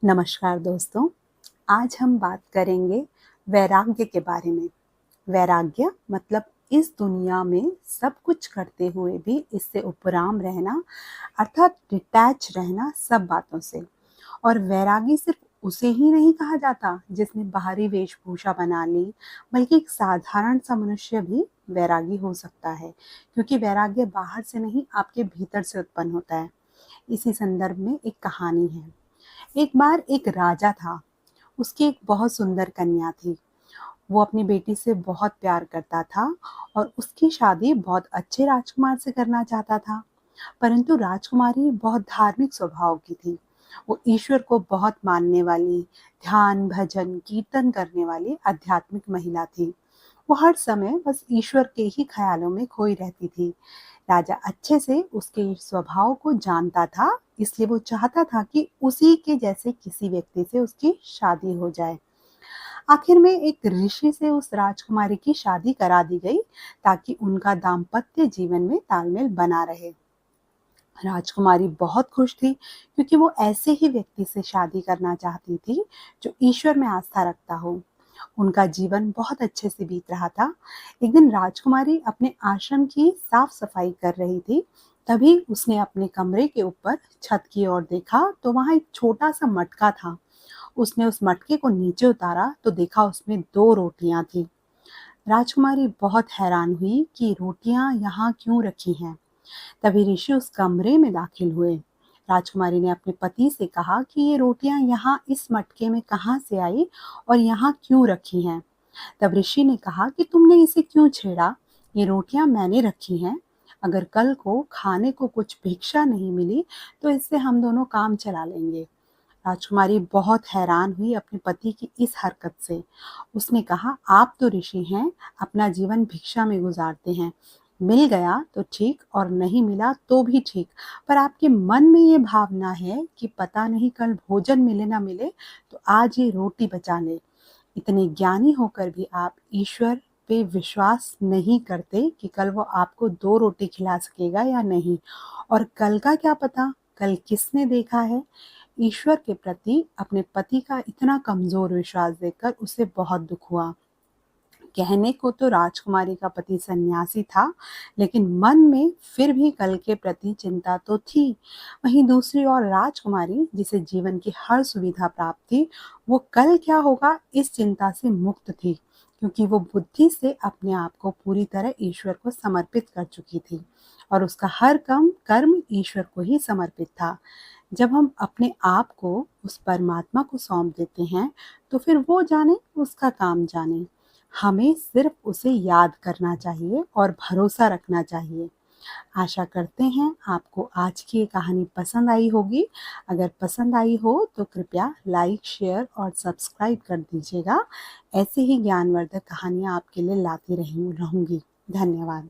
नमस्कार दोस्तों, आज हम बात करेंगे वैराग्य के बारे में। वैराग्य मतलब इस दुनिया में सब कुछ करते हुए भी इससे उपराम रहना, अर्थात डिटैच रहना सब बातों से। और वैरागी सिर्फ उसे ही नहीं कहा जाता जिसने बाहरी वेशभूषा बना ली, बल्कि एक साधारण सा मनुष्य भी वैरागी हो सकता है, क्योंकि वैराग्य बाहर से नहीं आपके भीतर से उत्पन्न होता है। इसी संदर्भ में एक कहानी है। एक बार एक राजा था। उसकी एक बहुत सुंदर कन्या थी। वो अपनी बेटी से बहुत प्यार करता था और उसकी शादी बहुत अच्छे राजकुमार से करना चाहता था। परंतु राजकुमारी बहुत धार्मिक स्वभाव की थी। वो ईश्वर को बहुत मानने वाली, ध्यान भजन कीर्तन करने वाली आध्यात्मिक महिला थी। वो हर समय बस ईश्वर के ही ख्यालों में खोई रहती थी। राजा अच्छे से उसके स्वभाव को जानता था, इसलिए वो चाहता था कि उसी के जैसे किसी व्यक्ति से उसकी शादी हो जाए। आखिर में एक ऋषि से उस राजकुमारी की शादी करा दी गई, ताकि उनका दाम्पत्य जीवन में तालमेल बना रहे। राजकुमारी बहुत खुश थी, क्योंकि वो ऐसे ही व्यक्ति से शादी करना चाहती थी जो ईश्वर में आस्था रखता हो। उनका जीवन बहुत अच्छे से बीत रहा था। एक दिन राजकुमारी अपने आश्रम की साफ सफाई कर रही थी। तभी उसने अपने कमरे के ऊपर छत की ओर देखा तो वहां एक छोटा सा मटका था। उसने उस मटके को नीचे उतारा तो देखा उसमें 2 रोटियां थी। राजकुमारी बहुत हैरान हुई कि रोटियां यहाँ क्यों रखी हैं। तभी ऋषि उस कमरे में दाखिल हुए। राजकुमारी ने अपने पति से कहा कि ये रोटियां यहाँ इस मटके में कहाँ से आई और यहाँ क्यों रखी हैं। तब ऋषि ने कहा कि तुमने इसे क्यों छेड़ा? ये रोटियां मैंने रखी हैं। अगर कल को खाने को कुछ भिक्षा नहीं मिली तो इससे हम दोनों काम चला लेंगे। राजकुमारी बहुत हैरान हुई अपने पति की इस हरकत से। उसने कहा, आप तो ऋषि हैं, अपना जीवन भिक्षा में गुजारते हैं। मिल गया तो ठीक और नहीं मिला तो भी ठीक, पर आपके मन में ये भावना है कि पता नहीं कल भोजन मिले ना मिले, तो आज ये रोटी बचा ले। इतने ज्ञानी होकर भी आप ईश्वर पे विश्वास नहीं करते कि कल वो आपको 2 रोटी खिला सकेगा या नहीं। और कल का क्या पता, कल किसने देखा है। ईश्वर के प्रति अपने पति का इतना कमजोर विश्वास देखकर उसे बहुत दुख हुआ। कहने को तो राजकुमारी का पति सन्यासी था, लेकिन मन में फिर भी कल के प्रति चिंता तो थी। वहीं दूसरी ओर राजकुमारी, जिसे जीवन की हर सुविधा प्राप्त थी, वो कल क्या होगा इस चिंता से मुक्त थी, क्योंकि वो बुद्धि से अपने आप को पूरी तरह ईश्वर को समर्पित कर चुकी थी और उसका हर कर्म ईश्वर को ही समर्पित था। जब हम अपने आप को उस परमात्मा को सौंप देते हैं, तो फिर वो जाने उसका काम जाने। हमें सिर्फ उसे याद करना चाहिए और भरोसा रखना चाहिए। आशा करते हैं आपको आज की ये कहानी पसंद आई होगी। अगर पसंद आई हो तो कृपया लाइक, शेयर और सब्सक्राइब कर दीजिएगा। ऐसे ही ज्ञानवर्धक कहानियाँ आपके लिए लाती रहूँगी। धन्यवाद।